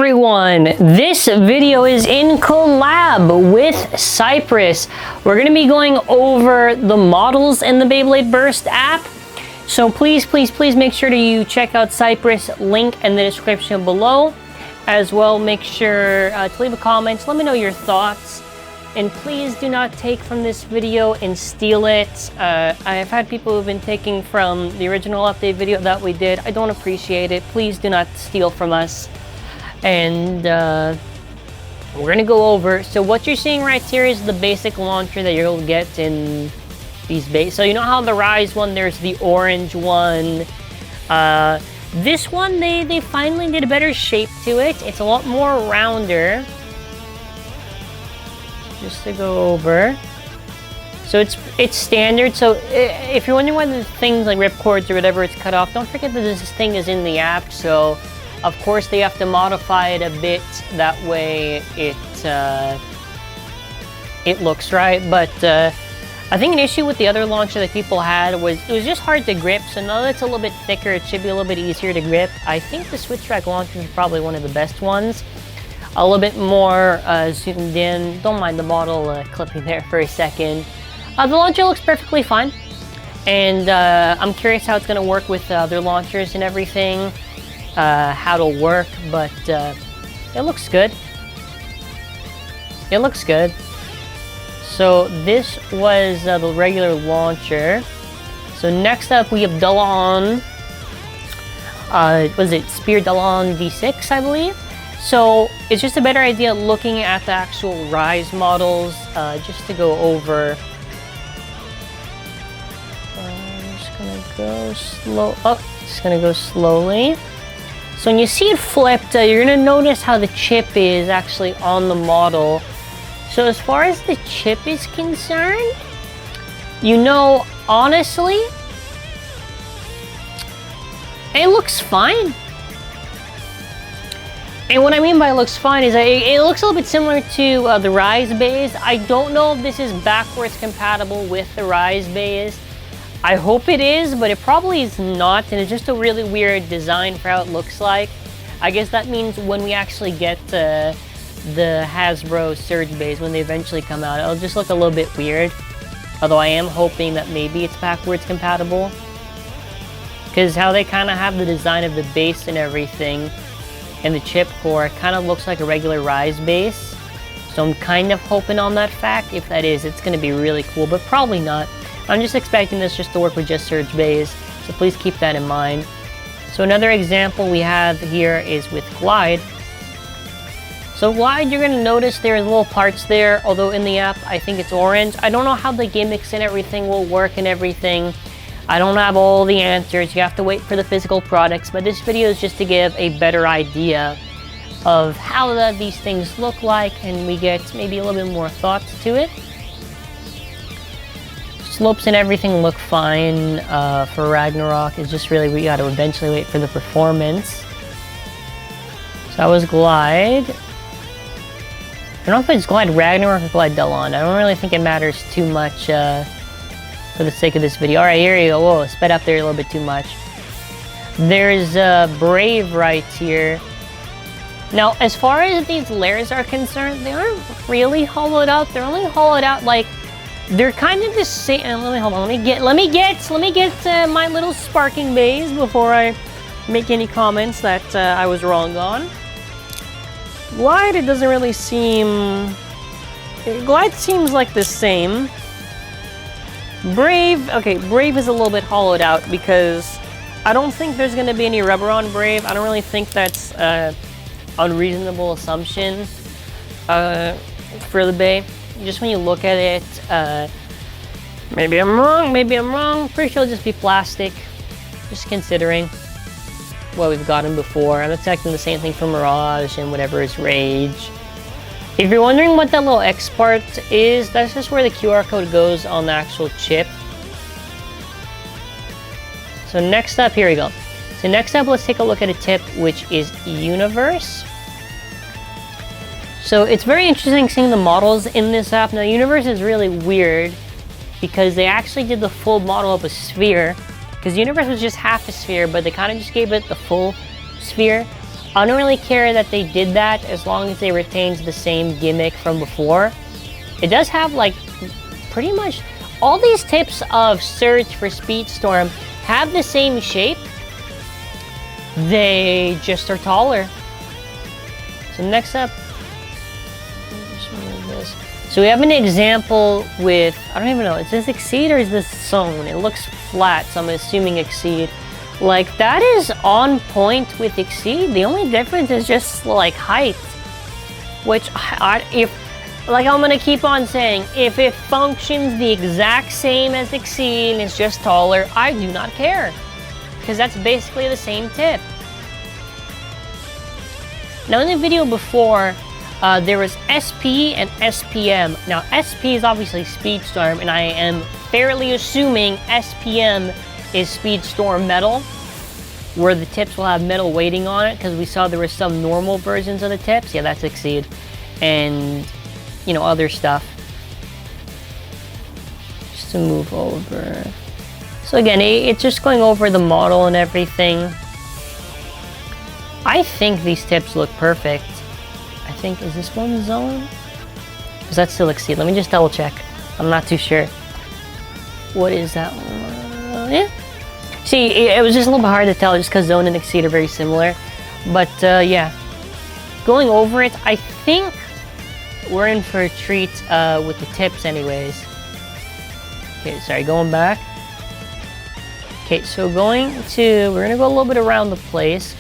everyone, this video is in collab with Cypress. We're going to be going over the models in the Beyblade Burst app. So please make sure to check out Cypress, link in the description below. As well, make sure to leave a comment, let me know your thoughts. And please do not take from this video and steal it. I have had people who've been taking from the original update video that we did. I don't appreciate it. Please do not steal from us. And we're gonna go over, so what you're seeing right here is the basic launcher that you'll get in these base. So you know how the Rise one, there's the orange one. This one, they finally did a better shape to it. It's a lot more rounder. Just to go over. So it's standard. So if you're wondering why the things like ripcords or whatever it's cut off, don't forget that this thing is in the app. So of course they have to modify it a bit, that way it looks right. But I think an issue with the other launcher that people had was it was just hard to grip. So now that it's a little bit thicker, it should be a little bit easier to grip. I think the Switch Track launcher is probably one of the best ones. A little bit more zoomed in. Don't mind the model clipping there for a second. The launcher looks perfectly fine. And I'm curious how it's going to work with other launchers and everything. How it'll work, but it looks good. It looks good. So this was the regular launcher. So next up we have Dullahan. Was it Spear Dullahan V6, I believe? So it's just a better idea looking at the actual Rise models, just to go over. I'm just gonna go slow. Oh, just gonna go slowly. So when you see it flipped, you're gonna notice how the chip is actually on the model. So as far as the chip is concerned, you know, honestly, it looks fine. And what I mean by it looks fine is it looks a little bit similar to the Rise base. I don't know if this is backwards compatible with the Rise base. I hope it is, but it probably is not, and it's just a really weird design for how it looks like. I guess that means when we actually get the Hasbro Surge base, when they eventually come out, it'll just look a little bit weird. Although I am hoping that maybe it's backwards compatible. Because how they kind of have the design of the base and everything, and the chip core kind of looks like a regular Rise base. So I'm kind of hoping on that fact. If that is, it's going to be really cool, but probably not. I'm just expecting this just to work with just Surge base, so please keep that in mind. So another example we have here is with Glide. So Glide, you're going to notice there's little parts there, although in the app I think it's orange. I don't know how the gimmicks and everything will work and everything. I don't have all the answers. You have to wait for the physical products, but this video is just to give a better idea of how these things look like, and we get maybe a little bit more thoughts to it. Slopes and everything look fine for Ragnarok. It's just really we got to eventually wait for the performance. So that was Glide. I don't know if it's Glide Ragnarok or Glide Dullahan. I don't really think it matters too much for the sake of this video. Alright, here you go. Whoa, sped up there a little bit too much. There's Brave right here. Now, as far as these layers are concerned, they aren't really hollowed out. They're only hollowed out like they're kind of the same. Hold on. Let me get my little sparking bays before I make any comments that I was wrong on. Glide, it doesn't really seem. Glide seems like the same. Brave, okay, Brave is a little bit hollowed out because I don't think there's going to be any rubber on Brave. I don't really think that's an unreasonable assumption for the bay. Just when you look at it, maybe I'm wrong. Pretty sure it'll just be plastic. Just considering what we've gotten before. I'm expecting the same thing for Mirage and whatever is Rage. If you're wondering what that little X part is, that's just where the QR code goes on the actual chip. So next up, here we go. So next up, let's take a look at a tip, which is Universe. So it's very interesting seeing the models in this app. Now, Universe is really weird because they actually did the full model of a sphere. Because Universe was just half a sphere, but they kind of just gave it the full sphere. I don't really care that they did that as long as they retained the same gimmick from before. It does have like pretty much all these tips of Surge for Speedstorm have the same shape. They just are taller. So next up, so we have an example with, I don't even know, is this Exceed or is this Zone? It looks flat, so I'm assuming Exceed. Like, that is on point with Exceed. The only difference is just like height, which like I'm gonna keep on saying, if it functions the exact same as Exceed and it's just taller, I do not care, because that's basically the same tip. Now in the video before, there was SP and SPM. Now SP is obviously Speedstorm, and I am fairly assuming SPM is Speedstorm metal, where the tips will have metal weighting on it, because we saw there were some normal versions of the tips. Yeah, that's Exceed. And, you know, other stuff. Just to move over. So again, it's just going over the model and everything. I think these tips look perfect. I think, is this one Zone? Is that still Exceed? Let me just double check. I'm not too sure. What is that one? Yeah. See, it was just a little bit hard to tell just because Zone and Exceed are very similar. But yeah, going over it, I think we're in for a treat with the tips anyways. Okay, sorry, going back. Okay, so we're gonna go a little bit around the place.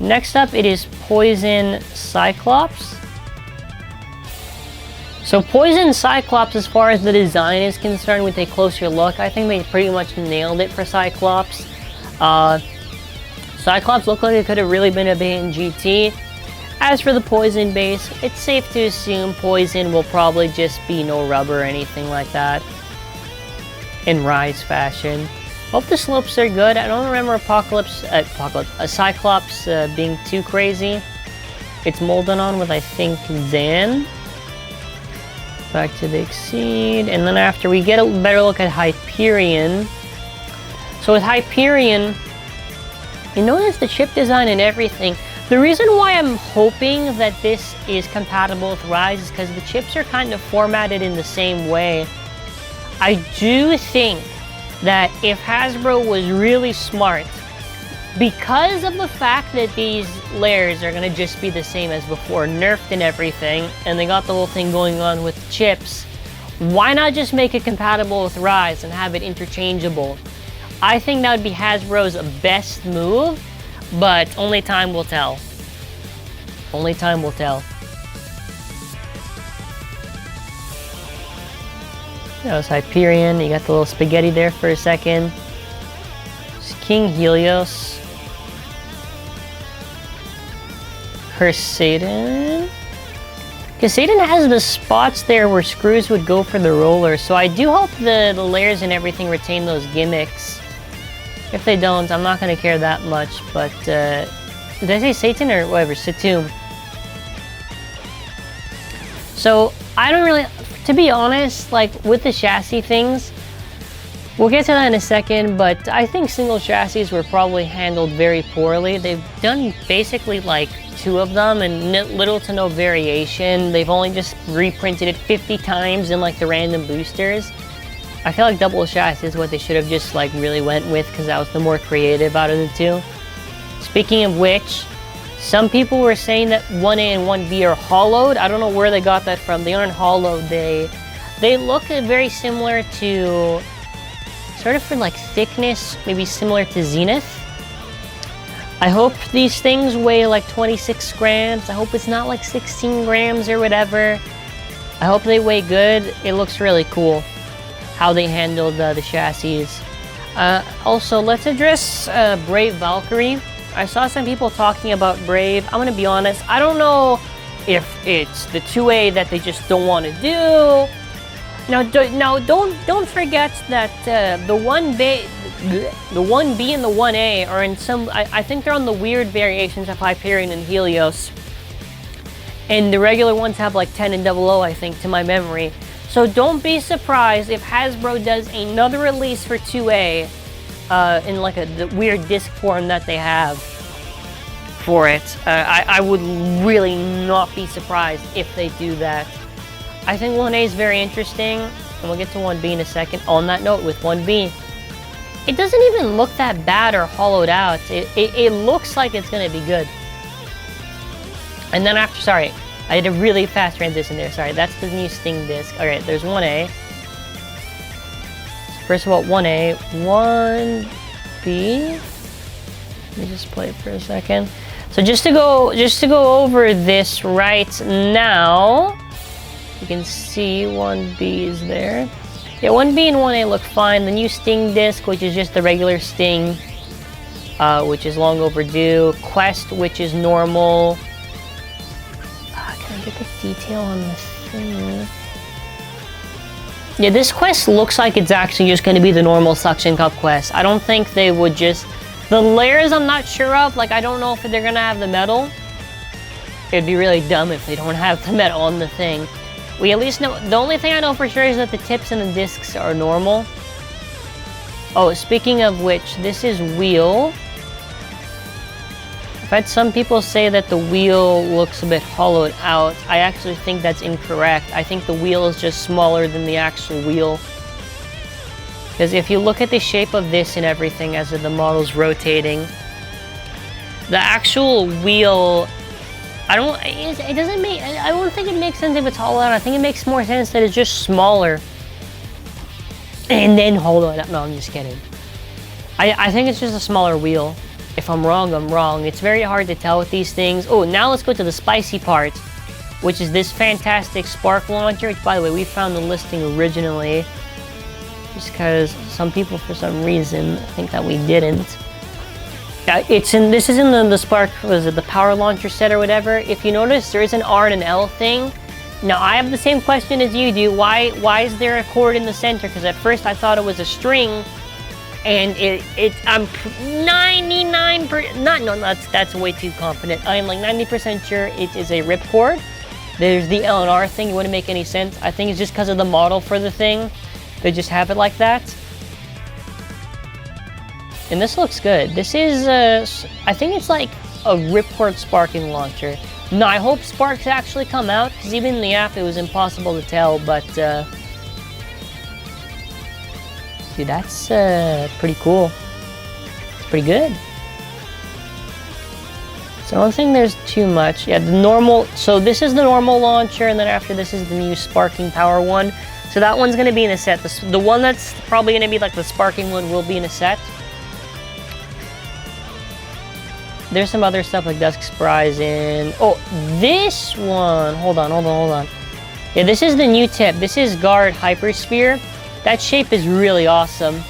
Next up, it is Poison Cyclops. So Poison Cyclops, as far as the design is concerned, with a closer look, I think they pretty much nailed it for Cyclops. Cyclops looked like it could have really been a bit in GT. As for the Poison base, it's safe to assume Poison will probably just be no rubber or anything like that in Rise fashion. Hope the slopes are good. I don't remember Cyclops being too crazy. It's molded on with, I think, Dan. Back to the Exceed, and then after we get a better look at Hyperion. So with Hyperion, you notice the chip design and everything. The reason why I'm hoping that this is compatible with Rise is because the chips are kind of formatted in the same way. I do think that if Hasbro was really smart, because of the fact that these layers are going to just be the same as before, nerfed and everything, and they got the whole thing going on with chips, why not just make it compatible with Rise and have it interchangeable? I think that would be Hasbro's best move, but only time will tell. Only time will tell. That was Hyperion. You got the little spaghetti there for a second. It's King Helios. Satomb. Because Satomb has the spots there where screws would go for the roller, so I do hope the layers and everything retain those gimmicks. If they don't, I'm not going to care that much, but did I say Satomb or whatever? Satomb. So I don't really, to be honest, like with the chassis things, we'll get to that in a second, but I think single chassis were probably handled very poorly. They've done basically like 2 of them and little to no variation. They've only just reprinted it 50 times in like the random boosters. I feel like double chassis is what they should have just like really went with, because that was the more creative out of the 2. Speaking of which, some people were saying that 1A and 1B are hollowed. I don't know where they got that from. They aren't hollowed. They look very similar to, sort of for like thickness, maybe similar to Zenith. I hope these things weigh like 26 grams. I hope it's not like 16 grams or whatever. I hope they weigh good. It looks really cool how they handled the chassis. Also, let's address Brave Valkyrie. I saw some people talking about Brave. I'm gonna be honest, I don't know if it's the 2A that they just don't want to do. Now don't forget that the 1B and the 1A are in some, I think they're on the weird variations of Hyperion and Helios. And the regular ones have like 10 and 00, I think, to my memory. So don't be surprised if Hasbro does another release for 2A in like the weird disc form that they have for it. I would really not be surprised if they do that. I think 1A is very interesting, and we'll get to 1B in a second. On that note, with 1B, it doesn't even look that bad or hollowed out. It looks like it's going to be good. And then after, sorry, I did a really fast transition there. Sorry, that's the new Sting disc. All right, there's 1A. First of all, 1A, 1B. Let me just play it for a second. So just to go over this right now, you can see 1B is there. Yeah, 1B and 1A look fine. The new Sting disc, which is just the regular Sting, which is long overdue. Quest, which is normal. Can I get the detail on the thing? Yeah, this quest looks like it's actually just going to be the normal Suction Cup quest. I don't think they would just... The layers I'm not sure of. Like, I don't know if they're going to have the metal. It'd be really dumb if they don't have the metal on the thing. We at least know... The only thing I know for sure is that the tips and the discs are normal. Oh, speaking of which, this is wheel. I've had some people say that the wheel looks a bit hollowed out. I actually think that's incorrect. I think the wheel is just smaller than the actual wheel. Because if you look at the shape of this and everything as the model's rotating, the actual wheel, I don't think it makes sense if it's hollowed out. I think it makes more sense that it's just smaller. And then hollowed out. No, I'm just kidding. I think it's just a smaller wheel. If I'm wrong, I'm wrong. It's very hard to tell with these things. Oh, now let's go to the spicy part, which is this fantastic spark launcher, which, by the way, we found the listing originally, just because some people, for some reason, think that we didn't. This is in the spark, was it the power launcher set or whatever? If you notice, there is an R and an L thing. Now, I have the same question as you do. Why is there a cord in the center? Because at first I thought it was a string. And I'm 99%, that's way too confident. I am like 90% sure it is a ripcord. There's the L and R thing, it wouldn't make any sense. I think it's just because of the model for the thing. They just have it like that. And this looks good. This is, I think it's like a ripcord sparking launcher. No, I hope sparks actually come out, because even in the app it was impossible to tell, but dude, that's pretty cool. It's pretty good. So I don't think there's too much. Yeah, the normal, so this is the normal launcher, and then after this is the new sparking power one. So that one's gonna be in a set. The one that's probably gonna be like the sparking one will be in a set. There's some other stuff like Dusk Horizon. Oh, this one, hold on. Yeah, this is the new tip. This is Guard Hypersphere. That shape is really awesome.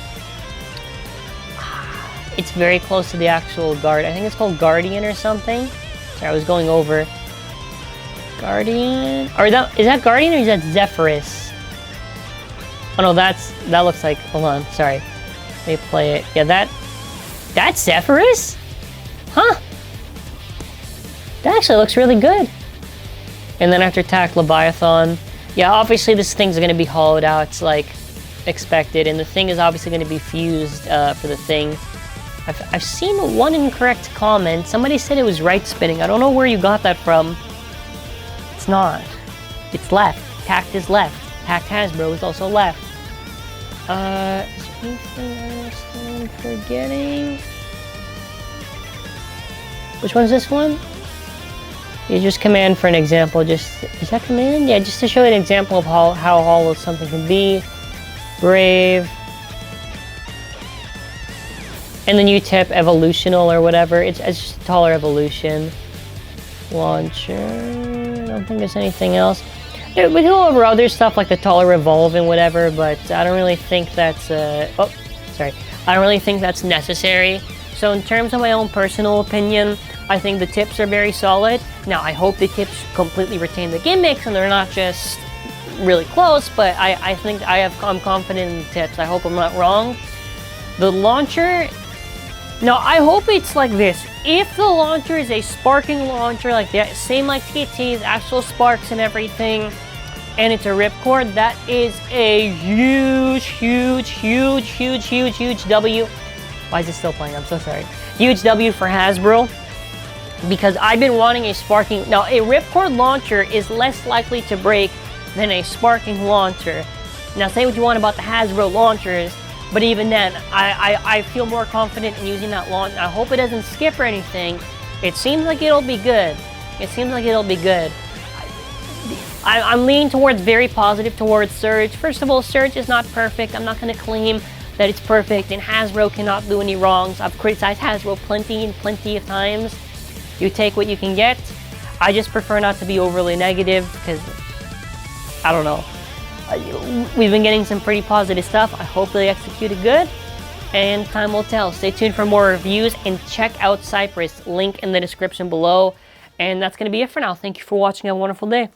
It's very close to the actual Guard. I think it's called Guardian or something. Sorry, I was going over. Guardian? Or is that Guardian or is that Zephyrus? Oh no, that looks like, hold on, sorry. Let me play it. Yeah, that's Zephyrus? Huh? That actually looks really good. And then after Tact, Leviathan. Yeah, obviously this thing's gonna be hollowed out. It's like expected, and the thing is obviously going to be fused for the thing. I've seen one incorrect comment. Somebody said it was right spinning. I don't know where you got that from. It's not. It's left. Tact is left. Tact Hasbro is also left. Is there anything else I'm forgetting? Which one's this one? You just command for an example. Is that command? Yeah, just to show an example of how hollow something can be. Brave. And the new tip, Evolutional or whatever. It's just a taller evolution. Launcher. I don't think there's anything else. We can go over other stuff like the taller Revolve and whatever, but I don't really think that's I don't really think that's necessary. So in terms of my own personal opinion, I think the tips are very solid. Now I hope the tips completely retain the gimmicks and they're not just really close, but I think I'm confident in the tips. I hope I'm not wrong. The launcher, now I hope it's like this. If the launcher is a sparking launcher, like the same like TT's, actual sparks and everything, and it's a ripcord, that is a huge W. Why is it still playing? I'm so sorry. Huge W for Hasbro. because I've been wanting a sparking. Now, a ripcord launcher is less likely to break than a sparking launcher. Now, say what you want about the Hasbro launchers, but even then, I feel more confident in using that launch. I hope it doesn't skip or anything. It seems like it'll be good. It seems like it'll be good. I'm leaning towards very positive towards Surge. First of all, Surge is not perfect. I'm not going to claim that it's perfect, and Hasbro cannot do any wrongs. I've criticized Hasbro plenty of times. You take what you can get. I just prefer not to be overly negative because, I don't know. We've been getting some pretty positive stuff. I hope they executed good, and time will tell. Stay tuned for more reviews, and check out Cypress, link in the description below. And that's going to be it for now. Thank you for watching. Have a wonderful day.